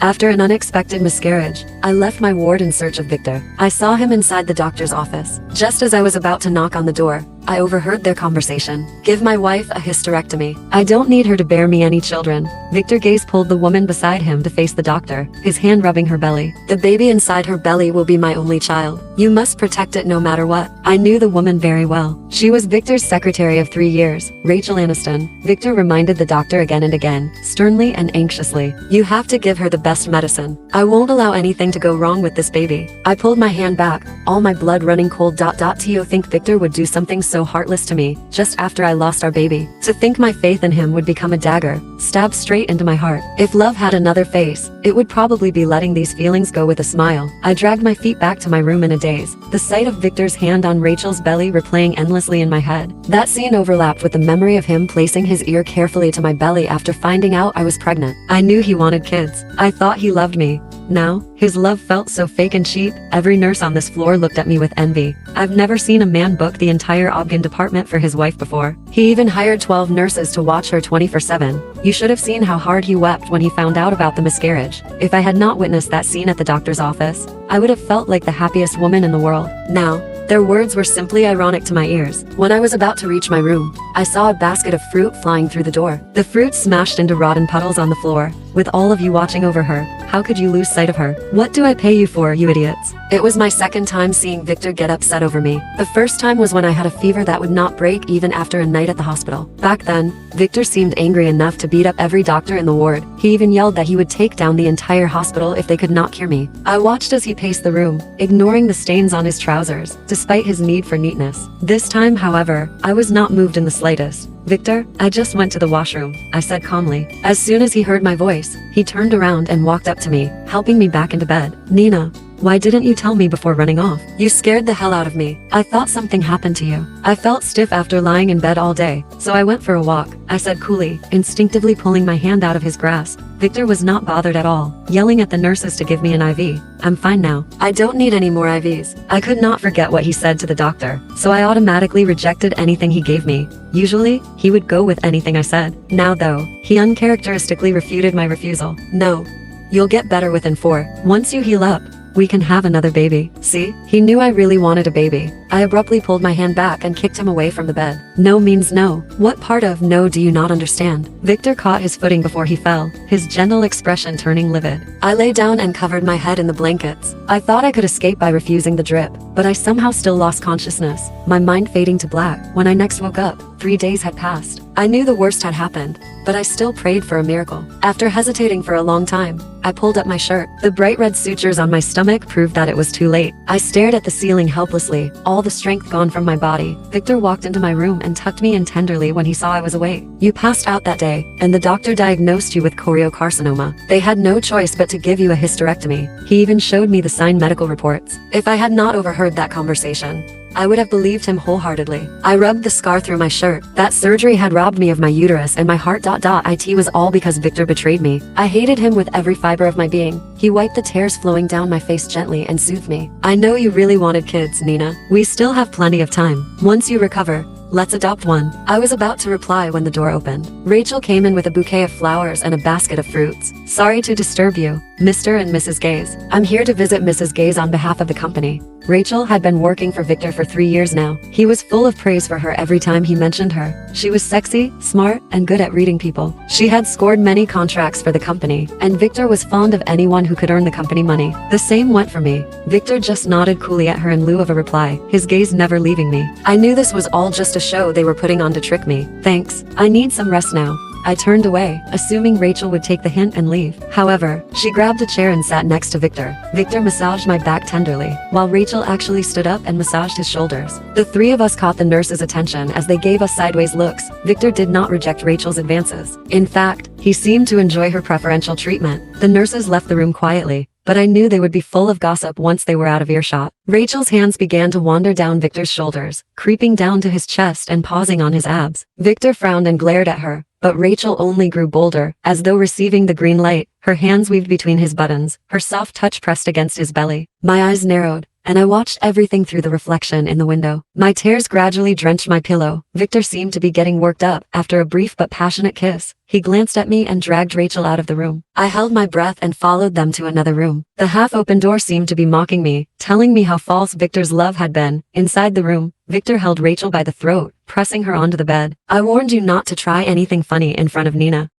After an unexpected miscarriage, I left my ward in search of Victor. I saw him inside the doctor's office. Just as I was about to knock on the door, I overheard their conversation. Give my wife a hysterectomy. I don't need her to bear me any children. Victor Gaze pulled the woman beside him to face the doctor, his hand rubbing her belly. The baby inside her belly will be my only child. You must protect it no matter what. I knew the woman very well. She was Victor's secretary of 3 years, Rachel Aniston. Victor reminded the doctor again and again, sternly and anxiously. You have to give her the best medicine. I won't allow anything to go wrong with this baby. I pulled my hand back, all my blood running cold. Do you think Victor would do something so heartless to me, just after I lost our baby? To think my faith in him would become a dagger, stabbed straight into my heart. If love had another face, it would probably be letting these feelings go with a smile. I dragged my feet back to my room in a daze, the sight of Victor's hand on Rachel's belly replaying endlessly in my head. That scene overlapped with the memory of him placing his ear carefully to my belly after finding out I was pregnant. I knew he wanted kids. I thought he loved me. Now, his love felt so fake and cheap. Every nurse on this floor looked at me with envy. I've never seen a man book the entire Obgyn department for his wife before. He even hired 12 nurses to watch her 24/7. You should have seen how hard he wept when he found out about the miscarriage. If I had not witnessed that scene at the doctor's office, I would have felt like the happiest woman in the world. Now, their words were simply ironic to my ears. When I was about to reach my room, I saw a basket of fruit flying through the door. The fruit smashed into rotten puddles on the floor. With all of you watching over her, how could you lose sight of her? What do I pay you for, you idiots? It was my second time seeing Victor get upset over me. The first time was when I had a fever that would not break even after a night at the hospital. Back then, Victor seemed angry enough to beat up every doctor in the ward. He even yelled that he would take down the entire hospital if they could not cure me. I watched as he paced the room, ignoring the stains on his trousers, despite his need for neatness. This time, however, I was not moved in the slightest. Victor, I just went to the washroom, I said calmly. As soon as he heard my voice, he turned around and walked up to me, helping me back into bed. Nina, why didn't you tell me before running off? You scared the hell out of me. I thought something happened to you. I felt stiff after lying in bed all day, so I went for a walk, I said coolly, instinctively pulling my hand out of his grasp. Victor was not bothered at all, yelling at the nurses to give me an IV. I'm fine now. I don't need any more IVs. I could not forget what he said to the doctor, so I automatically rejected anything he gave me. Usually, he would go with anything I said. Now though, he uncharacteristically refuted my refusal. No. You'll get better within 4. Once you heal up, we can have another baby. See? He knew I really wanted a baby. I abruptly pulled my hand back and kicked him away from the bed. No means no. What part of no do you not understand? Victor caught his footing before he fell, his gentle expression turning livid. I lay down and covered my head in the blankets. I thought I could escape by refusing the drip, but I somehow still lost consciousness, my mind fading to black. When I next woke up, 3 days had passed. I knew the worst had happened, but I still prayed for a miracle. After hesitating for a long time, I pulled up my shirt. The bright red sutures on my stomach proved that it was too late. I stared at the ceiling helplessly, all the strength gone from my body. Victor walked into my room and tucked me in tenderly when he saw I was awake. You passed out that day, and the doctor diagnosed you with choriocarcinoma. They had no choice but to give you a hysterectomy. He even showed me the signed medical reports. If I had not overheard that conversation, I would have believed him wholeheartedly. I rubbed the scar through my shirt. That surgery had robbed me of my uterus and my heart. It was all because Victor betrayed me. I hated him with every fiber of my being. He wiped the tears flowing down my face gently and soothed me. I know you really wanted kids, Nina. We still have plenty of time. Once you recover, let's adopt one. I was about to reply when the door opened. Rachel came in with a bouquet of flowers and a basket of fruits. Sorry to disturb you, Mr. and Mrs. Gaze. I'm here to visit Mrs. Gaze on behalf of the company. Rachel had been working for Victor for 3 years now. He was full of praise for her every time he mentioned her. She was sexy, smart, and good at reading people. She had scored many contracts for the company, and Victor was fond of anyone who could earn the company money. The same went for me. Victor just nodded coolly at her in lieu of a reply, his gaze never leaving me. I knew this was all just a show they were putting on to trick me. Thanks. I need some rest now. I turned away, assuming Rachel would take the hint and leave. However, she grabbed a chair and sat next to Victor. Victor massaged my back tenderly, while Rachel actually stood up and massaged his shoulders. The 3 of us caught the nurse's attention as they gave us sideways looks. Victor did not reject Rachel's advances. In fact, he seemed to enjoy her preferential treatment. The nurses left the room quietly, but I knew they would be full of gossip once they were out of earshot. Rachel's hands began to wander down Victor's shoulders, creeping down to his chest and pausing on his abs. Victor frowned and glared at her, but Rachel only grew bolder, as though receiving the green light. Her hands weaved between his buttons, her soft touch pressed against his belly. My eyes narrowed. and I watched everything through the reflection in the window. My tears gradually drenched my pillow. Victor seemed to be getting worked up after a brief but passionate kiss. He glanced at me and dragged Rachel out of the room. I held my breath and followed them to another room. The half-open door seemed to be mocking me, telling me how false Victor's love had been. Inside the room, Victor held Rachel by the throat, pressing her onto the bed. I warned you not to try anything funny in front of Nina.